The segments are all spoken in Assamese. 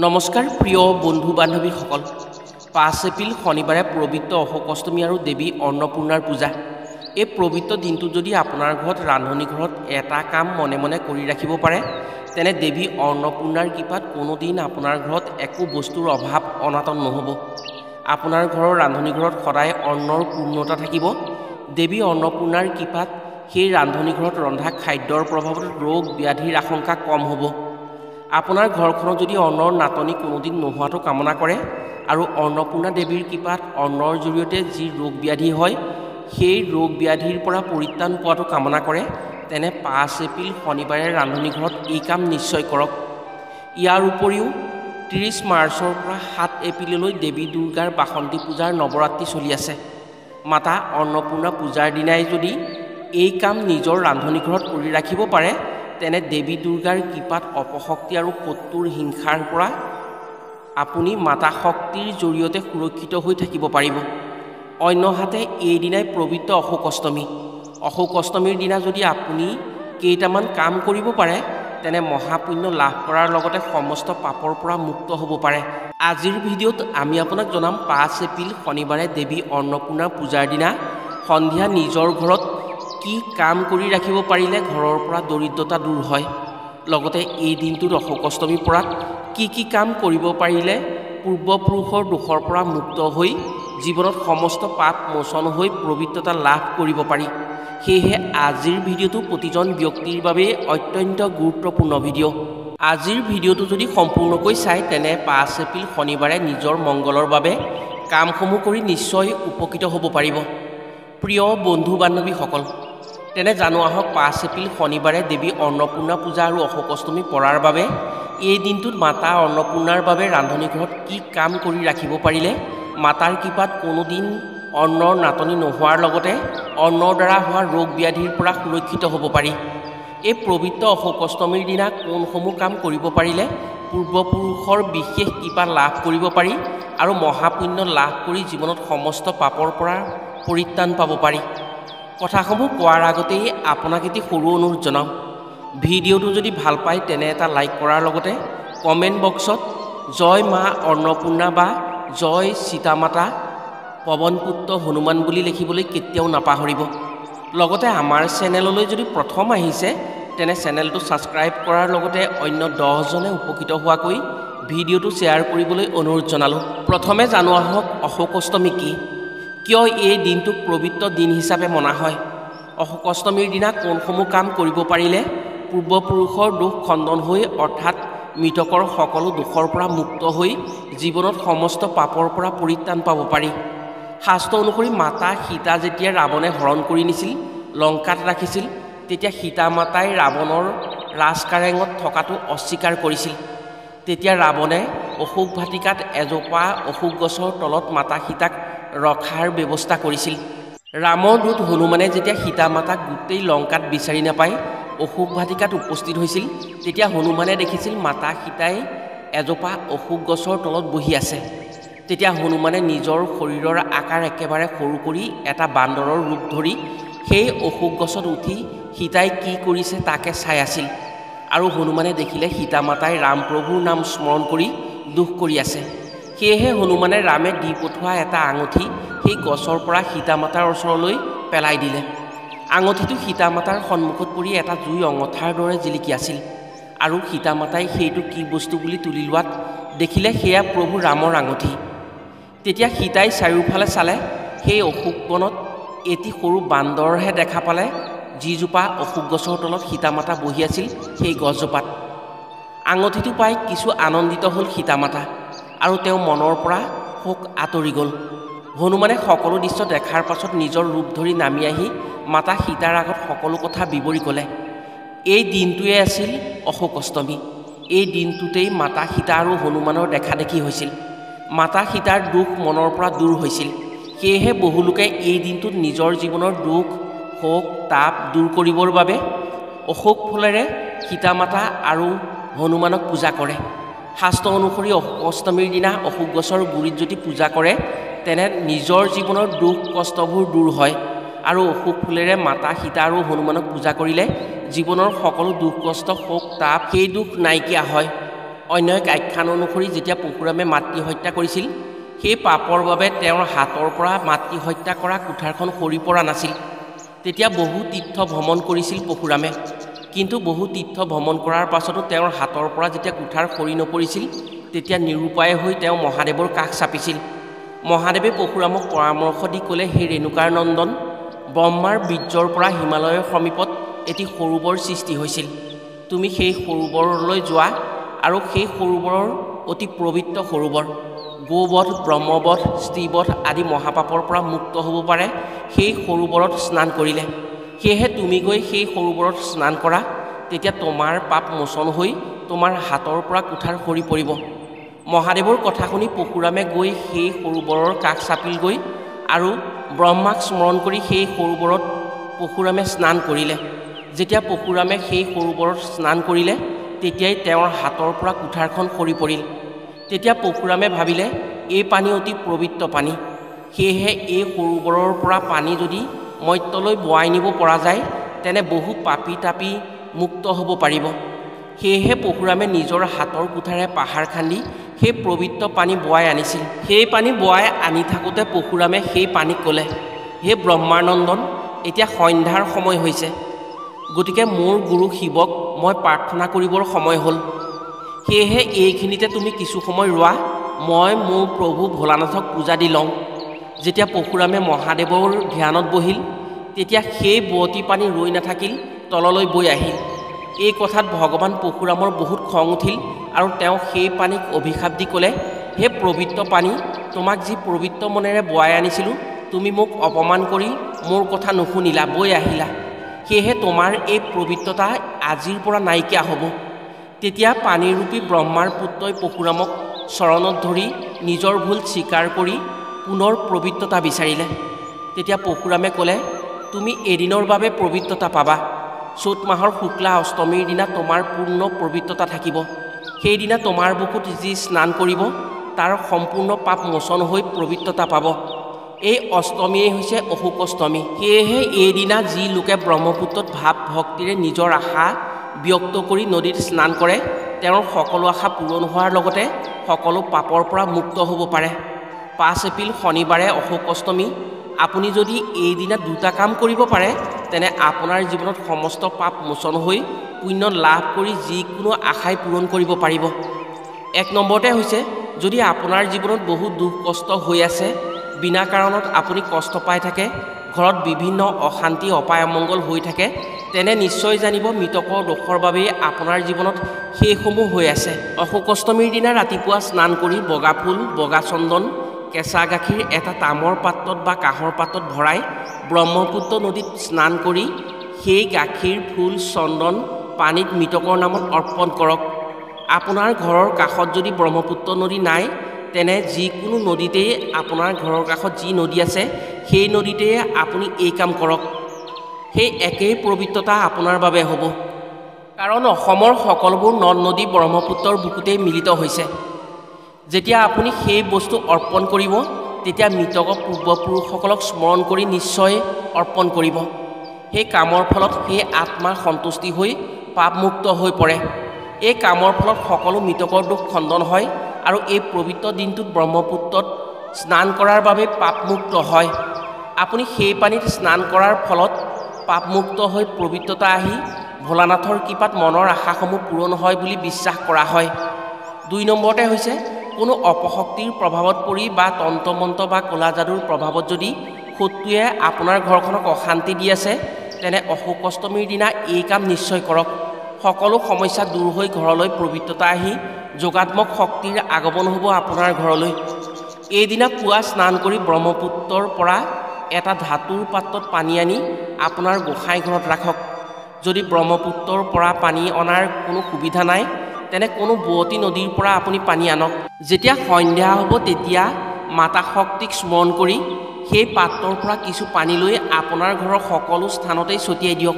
নমস্কাৰ প্ৰিয় বন্ধু বান্ধৱীসকল ৫ এপ্ৰিল শনিবাৰে পবিত্ৰ অশোক অষ্টমী আৰু দেৱী অন্নপূৰ্ণাৰ পূজা। এই পবিত্ৰ দিনটো যদি আপোনাৰ ঘৰত ৰান্ধনি ঘৰত এটা কাম মনে মনে কৰি ৰাখিব পাৰে তেনে দেৱী অন্নপূৰ্ণাৰ কৃপাত কোনোদিন আপোনাৰ ঘৰত একো বস্তুৰ অভাৱ অনাটন নহ'ব। আপোনাৰ ঘৰৰ ৰান্ধনি ঘৰত সদায় অন্নৰ পূৰ্ণতা থাকিব। দেৱী অন্নপূৰ্ণাৰ কৃপাত সেই ৰান্ধনি ঘৰত ৰন্ধা খাদ্যৰ প্ৰভাৱত ৰোগ ব্যাধিৰ আশংকা কম হ'ব। আপোনাৰ ঘৰখনত যদি অন্নৰ নাটনি কোনোদিন নোহোৱাটো কামনা কৰে আৰু অন্নপূৰ্ণা দেৱীৰ কৃপাত অন্নৰ জৰিয়তে যি ৰোগ ব্যাধি হয় সেই ৰোগ ব্যাধিৰ পৰা পৰিত্ৰাণ পোৱাটো কামনা কৰে তেনে ৫ এপ্ৰিল শনিবাৰে ৰান্ধনি ঘৰত এই কাম নিশ্চয় কৰক। ইয়াৰ উপৰিও ৩০ মাৰ্চৰ পৰা ৭ এপ্ৰিললৈ দেৱী দুৰ্গাৰ বাসন্তী পূজাৰ নৱৰাত্ৰি চলি আছে। মাতা অন্নপূৰ্ণা পূজাৰ দিনাই যদি এই কাম নিজৰ ৰান্ধনি ঘৰত কৰি ৰাখিব পাৰে তেনে দেৱী দুৰ্গাৰ কৃপাত অপশক্তি আৰু শত্ৰুৰ হিংসাৰ পৰা আপুনি মাতা শক্তিৰ জৰিয়তে সুৰক্ষিত হৈ থাকিব পাৰিব। অন্যহাতে এই দিনাই পবিত্ৰ অশোক অষ্টমী। অশোক অষ্টমীৰ দিনা যদি আপুনি কেইটামান কাম কৰিব পাৰে তেনে মহাপুণ্য লাভ কৰাৰ লগতে সমস্ত পাপৰ পৰা মুক্ত হ'ব পাৰে। আজিৰ ভিডিঅ'ত আমি আপোনাক জনাম ৫ এপ্ৰিল শনিবাৰে দেৱী অন্নপূৰ্ণা পূজাৰ দিনা সন্ধিয়া নিজৰ ঘৰত কি কাম কৰি ৰাখিব পাৰিলে ঘৰৰ পৰা দৰিদ্ৰতা দূৰ হয়, লগতে এই দিনটোত অশোক অষ্টমীৰ পৰা কি কাম কৰিব পাৰিলে পূৰ্বপুৰুষৰ দোষৰ পৰা মুক্ত হৈ জীৱনত সমস্ত পাপ মোচন হৈ পবিত্ৰতা লাভ কৰিব পাৰি। সেয়েহে আজিৰ ভিডিঅ'টো প্ৰতিজন ব্যক্তিৰ বাবে অত্যন্ত গুৰুত্বপূৰ্ণ ভিডিঅ'। আজিৰ ভিডিঅ'টো যদি সম্পূৰ্ণকৈ চায় তেনে ৫ এপ্ৰিল শনিবাৰে নিজৰ মংগলৰ বাবে কামসমূহ কৰি নিশ্চয় উপকৃত হ'ব পাৰিব। প্ৰিয় বন্ধু বান্ধৱীসকল, তেনে জানো আহক ৫ এপ্ৰিল শনিবাৰে দেৱী অন্নপূৰ্ণা পূজা আৰু অশোক অষ্টমী পৰাৰ বাবে এই দিনটোত মাতা অন্নপূৰ্ণাৰ বাবে ৰান্ধনি ঘৰত কি কাম কৰি ৰাখিব পাৰিলে মাতাৰ কৃপাত কোনোদিন অন্নৰ নাটনি নোহোৱাৰ লগতে অন্নৰ দ্বাৰা হোৱা ৰোগ ব্যাধিৰ পৰা সুৰক্ষিত হ'ব পাৰি। এই পবিত্ৰ অশোক অষ্টমীৰ দিনা কোনসমূহ কাম কৰিব পাৰিলে পূৰ্বপুৰুষৰ বিশেষ কৃপা লাভ কৰিব পাৰি আৰু মহাপুণ্য লাভ কৰি জীৱনত সমস্ত পাপৰ পৰা পৰিত্ৰাণ পাব পাৰি। কথাসমূহ কোৱাৰ আগতেই আপোনাক এটি সৰু অনুৰোধ জনাওঁ, ভিডিঅ'টো যদি ভাল পায় তেনে এটা লাইক কৰাৰ লগতে কমেণ্ট বক্সত জয় মা অন্নপূৰ্ণা বা জয় সীতামাতা পৱনপুত্ৰ হনুমান বুলি লিখিবলৈ কেতিয়াও নাপাহৰিব। লগতে আমাৰ চেনেললৈ যদি প্ৰথম আহিছে তেনে চেনেলটো ছাবস্ক্ৰাইব কৰাৰ লগতে অন্য 10জনে উপকৃত হোৱাকৈ ভিডিঅ'টো শ্বেয়াৰ কৰিবলৈ অনুৰোধ জনালোঁ। প্ৰথমে জানো আহক অশোক অষ্টমী কি, কিয় এই দিনটোক পবিত্ৰ দিন হিচাপে মনা হয়, অশোক অষ্টমীৰ দিনা কোনসমূহ কাম কৰিব পাৰিলে পূৰ্বপুৰুষৰ দোষ খণ্ডন হৈ অৰ্থাৎ মৃতকৰ সকলো দোষৰ পৰা মুক্ত হৈ জীৱনত সমস্ত পাপৰ পৰা পৰিত্ৰাণ পাব পাৰি। শাস্ত্ৰ অনুসৰি মাতা সীতা যেতিয়া ৰাৱণে হৰণ কৰি নিছিল লংকাত ৰাখিছিল তেতিয়া সীতা মাতাই ৰাৱণৰ ৰাজকাৰেঙত থকাটো অস্বীকাৰ কৰিছিল। তেতিয়া ৰাৱণে অশোক ভাটিকাত এজোপা অশোক গছৰ তলত মাতা সীতাক ৰখাৰ ব্যৱস্থা কৰিছিল। ৰামৰ দূত হনুমানে যেতিয়া সীতা মাতাক গোটেই লংকাত বিচাৰি নাপায় অশোক ভাটিকাত উপস্থিত হৈছিল তেতিয়া হনুমানে দেখিছিল মাতা সীতাই এজোপা অশোক গছৰ তলত বহি আছে। তেতিয়া হনুমানে নিজৰ শৰীৰৰ আকাৰ একেবাৰে সৰু কৰি এটা বান্দৰৰ ৰূপ ধৰি সেই অশোক গছত উঠি সীতাই কি কৰিছে তাকে চাই আছিল আৰু হনুমানে দেখিলে সীতা মাতাই ৰামপ্ৰভুৰ নাম স্মৰণ কৰি দুখ কৰি আছে। সেয়েহে হনুমানে ৰামে দি পঠোৱা এটা আঙুঠি সেই গছৰ পৰা সীতা মাতাৰ ওচৰলৈ পেলাই দিলে। আঙুঠিটো সীতা মাতাৰ সন্মুখত পৰি এটা জুই অঙঠাৰ দৰে জিলিকি আছিল আৰু সীতা মাতাই সেইটো কি বস্তু বুলি তুলি লোৱাত দেখিলে সেয়া প্ৰভু ৰামৰ আঙুঠি। তেতিয়া সীতাই চাৰিওফালে চালে সেই অশোক বনত এটি সৰু বান্দৰহে দেখা পালে যিজোপা অশোক গছৰ তলত সীতা মাতা বহি আছিল সেই গছজোপাত। আঙুঠিটো পাই কিছু আনন্দিত হ'ল সীতা মাতা আৰু তেওঁ মনৰ পৰা শোক আঁতৰি গ'ল। হনুমানে সকলো দৃশ্য দেখাৰ পাছত নিজৰ ৰূপ ধৰি নামি আহি মাতা সীতাৰ আগত সকলো কথা বিৱৰি ক'লে। এই দিনটোৱে আছিল অশোক অষ্টমী। এই দিনটোতেই মাতা সীতা আৰু হনুমানৰ দেখা দেখি হৈছিল। মাতা সীতাৰ দুখ মনৰ পৰা দূৰ হৈছিল। সেয়েহে বহুলোকে এই দিনটোত নিজৰ জীৱনৰ দুখ শোক তাপ দূৰ কৰিবৰ বাবে অশোক ফুলেৰে সীতা মাতা আৰু হনুমানক পূজা কৰে। শাস্ত্ৰ অনুসৰি অশোক অষ্টমীৰ দিনা অশোক গছৰ গুৰিত যদি পূজা কৰে তেনে নিজৰ জীৱনৰ দুখ কষ্টবোৰ দূৰ হয় আৰু অশোক ফুলেৰে মাতা সীতা আৰু হনুমানক পূজা কৰিলে জীৱনৰ সকলো দুখ কষ্ট শোক তাপ সেই দুখ নাইকিয়া হয়। অন্য এক আখ্যান অনুসৰি যেতিয়া পৰশুৰামে মাতৃ হত্যা কৰিছিল, সেই পাপৰ বাবে তেওঁৰ হাতৰ পৰা মাতৃ হত্যা কৰা কুঠাৰখন সৰি পৰা নাছিল। তেতিয়া বহু তীৰ্থ ভ্ৰমণ কৰিছিল পৰশুৰামে, কিন্তু বহু তীৰ্থ ভ্ৰমণ কৰাৰ পাছতো তেওঁৰ হাতৰ পৰা যেতিয়া কুঠাৰ সৰি নপৰিছিল, তেতিয়া নিৰুপায় হৈ তেওঁ মহাদেৱৰ কাষ চাপিছিল। মহাদেৱে পৰশুৰামক পৰামৰ্শ দি ক'লে, হে ৰেণুকাৰ নন্দন, ব্ৰহ্মাৰ বীৰ্যৰ পৰা হিমালয়ৰ সমীপত এটি সৰোবৰ সৃষ্টি হৈছিল। তুমি সেই সৰোবৰলৈ যোৱা আৰু সেই সৰোবৰৰ অতি পবিত্ৰ সৰোবৰ, গোবধ, ব্ৰহ্মবধ, স্ত্ৰীবধ আদি মহাপাপৰ পৰা মুক্ত হ'ব পাৰে সেই সৰোবৰত স্নান কৰিলে। সেয়েহে তুমি গৈ সেই সৰোবৰত স্নান কৰা, তেতিয়া তোমাৰ পাপ মোচন হৈ তোমাৰ হাতৰ পৰা কুঠাৰ সৰি পৰিব। মহাদেৱৰ কথা শুনি পৰশুৰামে গৈ সেই সৰোবৰৰ কাষ চাপিলগৈ আৰু ব্ৰহ্মাক স্মৰণ কৰি সেই সৰোবৰত পৰশুৰামে স্নান কৰিলে। যেতিয়া পৰশুৰামে সেই সৰোবৰত স্নান কৰিলে, তেতিয়াই তেওঁৰ হাতৰ পৰা কুঠাৰখন সৰি পৰিল। তেতিয়া পৰশুৰামে ভাবিলে, এই পানী অতি পবিত্ৰ পানী, সেয়েহে এই সৰোবৰৰ পৰা পানী যদি মৰ্ত্যলৈ বোৱাই নিব পৰা যায়, তেনে বহু পাপী তাপী মুক্ত হ'ব পাৰিব। সেয়েহে পৰশুৰামে নিজৰ হাতৰ কুঠাৰে পাহাৰ খান্দি সেই পবিত্ৰ পানী বোৱাই আনিছিল। সেই পানী বোৱাই আনি থাকোঁতে পৰশুৰামে সেই পানীক ক'লে, হে ব্ৰহ্মানন্দন, এতিয়া সন্ধ্যাৰ সময় হৈছে, গতিকে মোৰ গুৰু শিৱক মই প্ৰাৰ্থনা কৰিবৰ সময় হ'ল। সেয়েহে এইখিনিতে তুমি কিছু সময় ৰোৱা, মই মোৰ প্ৰভু ভোলানাথক পূজা দি লওঁ। যেতিয়া পৰশুৰামে মহাদেৱৰ ধ্যানত বহিল, তেতিয়া সেই বোৱতী পানী ৰৈ নাথাকিল, তললৈ বৈ আহিল। এই কথাত ভগৱান পৰশুৰামৰ বহুত খং উঠিল আৰু তেওঁ সেই পানীক অভিশাপ দি ক'লে, হে পবিত্ৰ পানী, তোমাক যি পবিত্ৰ মনেৰে বোৱাই আনিছিলোঁ, তুমি মোক অপমান কৰি মোৰ কথা নুশুনিলা, বৈ আহিলা। সেয়েহে তোমাৰ এই পবিত্ৰতা আজিৰ পৰা নাইকিয়া হ'ব। তেতিয়া পানীৰূপী ব্ৰহ্মাৰ পুত্ৰই পৰশুৰামক চৰণত ধৰি নিজৰ ভুল স্বীকাৰ কৰি পুনৰ পবিত্ৰতা বিচাৰিলে। তেতিয়া পৰশুৰামে ক'লে, তুমি এদিনৰ বাবে পবিত্ৰতা পাবা। চ'ত মাহৰ শুক্লা অষ্টমীৰ দিনা তোমাৰ পূৰ্ণ পবিত্ৰতা থাকিব। সেইদিনা তোমাৰ বুকুত যি স্নান কৰিব, তাৰ সম্পূৰ্ণ পাপ মোচন হৈ পবিত্ৰতা পাব। এই অষ্টমীয়েই হৈছে অশোক অষ্টমী। সেয়েহে এইদিনা যি লোকে ব্ৰহ্মপুত্ৰত ভাৱ ভক্তিৰে নিজৰ আশা ব্যক্ত কৰি নদীত স্নান কৰে, তেওঁৰ সকলো আশা পূৰণ হোৱাৰ লগতে সকলো পাপৰ পৰা মুক্ত হ'ব পাৰে। 5 এপ্ৰিল শনিবাৰে অশোক অষ্টমী। আপুনি যদি এইদিনা দুটা কাম কৰিব পাৰে, তেনে আপোনাৰ জীৱনত সমস্ত পাপ মোচন হৈ পুণ্য লাভ কৰি যিকোনো আশাই পূৰণ কৰিব পাৰিব। 1 নম্বৰতে হৈছে, যদি আপোনাৰ জীৱনত বহু দুখ কষ্ট হৈ আছে, বিনা কাৰণত আপুনি কষ্ট পাই থাকে, ঘৰত বিভিন্ন অশান্তি অপায় অমংগল হৈ থাকে, তেনে নিশ্চয় জানিব মৃতকৰ দোষৰ বাবেই আপোনাৰ জীৱনত সেইসমূহ হৈ আছে। অশোক অষ্টমীৰ দিনা ৰাতিপুৱা স্নান কৰি বগা ফুল, বগা চন্দন, কেঁচা গাখীৰ এটা তামৰ পাত্ৰত বা কাঁহৰ পাত্ৰত ভৰাই ব্ৰহ্মপুত্ৰ নদীত স্নান কৰি সেই গাখীৰ, ফুল, চন্দন পানীত মৃতকৰ নামত অৰ্পণ কৰক। আপোনাৰ ঘৰৰ কাষত যদি ব্ৰহ্মপুত্ৰ নদী নাই, তেনে যিকোনো নদীতেই, আপোনাৰ ঘৰৰ কাষত যি নদী আছে সেই নদীতেই আপুনি এই কাম কৰক। সেই একেই পবিত্ৰতা আপোনাৰ বাবে হ'ব। কাৰণ অসমৰ সকলোবোৰ নদ নদী ব্ৰহ্মপুত্ৰৰ বুকুতেই মিলিত হৈছে। যেতিয়া আপুনি সেই বস্তু অৰ্পণ কৰিব, তেতিয়া মৃতক পূৰ্বপুৰুষসকলক স্মৰণ কৰি নিশ্চয় অৰ্পণ কৰিব। সেই কামৰ ফলত সেই আত্মা সন্তুষ্টি হৈ পাপমুক্ত হৈ পৰে। এই কামৰ ফলত সকলো মৃতকৰ দুখ খণ্ডন হয় আৰু এই পবিত্ৰ দিনটোত ব্ৰহ্মপুত্ৰত স্নান কৰাৰ বাবে পাপমুক্ত হয়। আপুনি সেই পানীত স্নান কৰাৰ ফলত পাপমুক্ত হৈ পবিত্ৰতা আহি ভোলানাথৰ কৃপাত মনৰ আশাসমূহ পূৰণ হয় বুলি বিশ্বাস কৰা হয়। 2 নম্বৰতে হৈছে, কোনো অপশক্তিৰ প্ৰভাৱত পৰি বা তন্ত্ৰমন্ত্ৰ বা ক'লা যাদুৰ প্ৰভাৱত যদি শত্ৰুৱে আপোনাৰ ঘৰখনক অশান্তি দি আছে, তেনে অশোক অষ্টমীৰ দিনা এই কাম নিশ্চয় কৰক। সকলো সমস্যা দূৰ হৈ ঘৰলৈ পবিত্ৰতা আহি যোগাত্মক শক্তিৰ আগমন হ'ব আপোনাৰ ঘৰলৈ। এইদিনা পুৱা স্নান কৰি ব্ৰহ্মপুত্ৰৰ পৰা এটা ধাতুৰ পাত্ৰত পানী আনি আপোনাৰ গোসাঁই ঘৰত ৰাখক। যদি ব্ৰহ্মপুত্ৰৰ পৰা পানী অনাৰ কোনো সুবিধা নাই, তেনে কোনো বোৱতী নদীৰ পৰা আপুনি পানী আনক। যেতিয়া সন্ধ্যা হ'ব, তেতিয়া মাতা শক্তিক স্মৰণ কৰি সেই পাত্ৰৰ পৰা কিছু পানী লৈ আপোনাৰ ঘৰৰ সকলো স্থানতেই ছটিয়াই দিয়ক।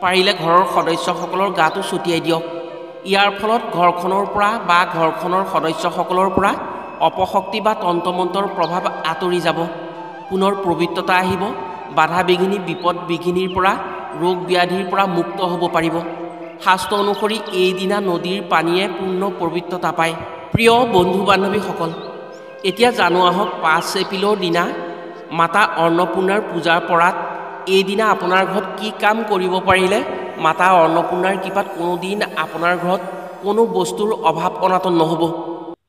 পাৰিলে ঘৰৰ সদস্যসকলৰ গাতো ছটিয়াই দিয়ক। ইয়াৰ ফলত ঘৰখনৰ পৰা বা ঘৰখনৰ সদস্যসকলৰ পৰা অপশক্তি বা তন্ত্ৰমন্ত্ৰৰ প্ৰভাৱ আঁতৰি যাব। পুনৰ পবিত্ৰতা আহিব। বাধা বিঘিনি, বিপদ বিঘিনিৰ পৰা, ৰোগ ব্যাধিৰ পৰা মুক্ত হ'ব পাৰিব। শাস্ত্ৰ অনুসৰি এইদিনা নদীৰ পানীয়ে পূৰ্ণ পবিত্ৰতা পায়। প্ৰিয় বন্ধু বান্ধৱীসকল, এতিয়া জানো আহক 5 এপ্ৰিলৰ দিনা মাতা অন্নপূৰ্ণাৰ পূজাৰ পৰাত এইদিনা আপোনাৰ ঘৰত কি কাম কৰিব পাৰিলে মাতা অন্নপূৰ্ণাৰ কৃপাত কোনোদিন আপোনাৰ ঘৰত কোনো বস্তুৰ অভাৱ অনাটন নহ'ব।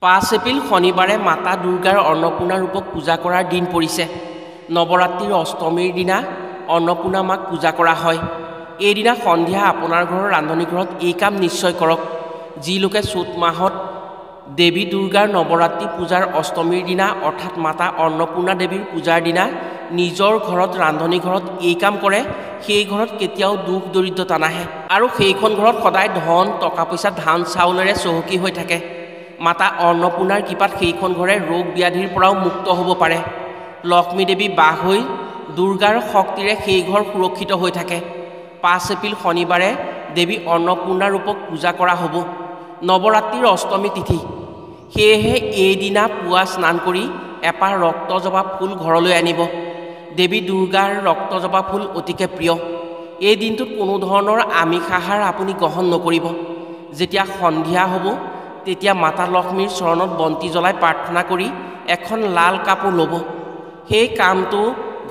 5 এপ্ৰিল শনিবাৰে মাতা দুৰ্গাৰ অন্নপূৰ্ণা ৰূপক পূজা কৰাৰ দিন পৰিছে। নৱৰাত্ৰিৰ অষ্টমীৰ দিনা অন্নপূৰ্ণা মাক পূজা কৰা হয়। এইদিনা সন্ধিয়া আপোনাৰ ঘৰৰ ৰান্ধনীঘৰত এই কাম নিশ্চয় কৰক। যি লোকে চ'ত মাহত দেৱী দুৰ্গাৰ নৱৰাত্ৰি পূজাৰ অষ্টমীৰ দিনা অৰ্থাৎ মাতা অন্নপূৰ্ণা দেৱীৰ পূজাৰ দিনা নিজৰ ঘৰত ৰান্ধনীঘৰত এই কাম কৰে, সেই ঘৰত কেতিয়াও দুখ দৰিদ্ৰতা নাহে আৰু সেইখন ঘৰত সদায় ধন টকা পইচা ধান চাউলেৰে চহকী হৈ থাকে। মাতা অন্নপূৰ্ণাৰ কৃপাত সেইখন ঘৰে ৰোগ ব্যাধিৰ পৰাও মুক্ত হ'ব পাৰে। লক্ষ্মী দেৱী বাস হৈ দুৰ্গাৰ শক্তিৰে সেই ঘৰ সুৰক্ষিত হৈ থাকে। 5 এপ্ৰিল শনিবাৰে দেৱী অন্নপূৰ্ণা ৰূপক পূজা কৰা হ'ব। নৱৰাত্ৰিৰ অষ্টমী তিথি, সেয়েহে এইদিনা পুৱা স্নান কৰি এপাহ ৰক্তজবা ফুল ঘৰলৈ আনিব। দেৱী দুৰ্গাৰ ৰক্তজবা ফুল অতিকে প্ৰিয়। এই দিনটোত কোনো ধৰণৰ আমিষ আহাৰ আপুনি গ্ৰহণ নকৰিব। যেতিয়া সন্ধিয়া হ'ব তেতিয়া মাতা লক্ষ্মীৰ চৰণত বন্তি জ্বলাই প্ৰাৰ্থনা কৰি এখন লাল কাপোৰ ল'ব। সেই কামটো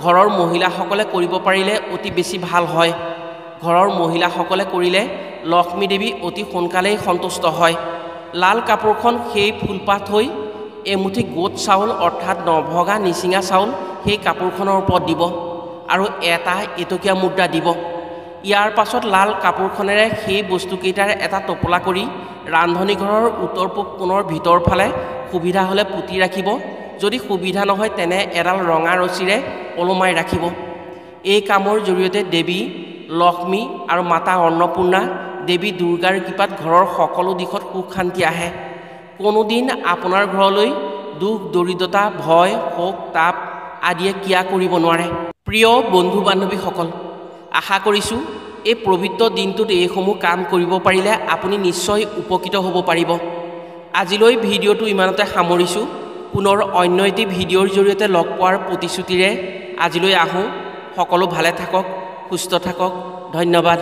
ঘৰৰ মহিলাসকলে কৰিব পাৰিলে অতি বেছি ভাল হয়। ঘৰৰ মহিলাসকলে কৰিলে লক্ষ্মী দেৱী অতি সোনকালেই সন্তুষ্ট হয়। লাল কাপোৰখন সেই ফুলপাহ থৈ এমুঠি গোট চাউল অৰ্থাৎ নভগা নিচিঙা চাউল সেই কাপোৰখনৰ ওপৰত দিব আৰু এটা এটকীয়া মুদ্ৰা দিব। ইয়াৰ পাছত লাল কাপোৰখনেৰে সেই বস্তুকেইটাৰ এটা টোপোলা কৰি ৰান্ধনীঘৰৰ উত্তৰ পূব কোণৰ ভিতৰ ফালে সুবিধা হ'লে পুতি ৰাখিব। যদি সুবিধা নহয় তেনে এডাল ৰঙা ৰছীৰে ওলমাই ৰাখিব। এই কামৰ জৰিয়তে দেৱী লক্ষ্মী আৰু মাতা অন্নপূৰ্ণা দেৱী দুৰ্গাৰ কৃপাত ঘৰৰ সকলো দিশত সুখ শান্তি আহে। কোনোদিন আপোনাৰ ঘৰলৈ দুখ দৰিদ্ৰতা ভয় শোক তাপ আদিয়ে ক্ৰিয়া কৰিব নোৱাৰে। প্ৰিয় বন্ধু বান্ধৱীসকল, আশা কৰিছোঁ এই পবিত্ৰ দিনটোত এইসমূহ কাম কৰিব পাৰিলে আপুনি নিশ্চয় উপকৃত হ'ব পাৰিব। আজিলৈ ভিডিঅ'টো ইমানতে সামৰিছোঁ। পুনৰ অন্য এটি ভিডিঅ'ৰ জৰিয়তে লগ পোৱাৰ প্ৰতিশ্ৰুতিৰে আজিলৈ আহোঁ। সকলো ভালে থাকক, সুস্থ থাকক। ধন্যবাদ।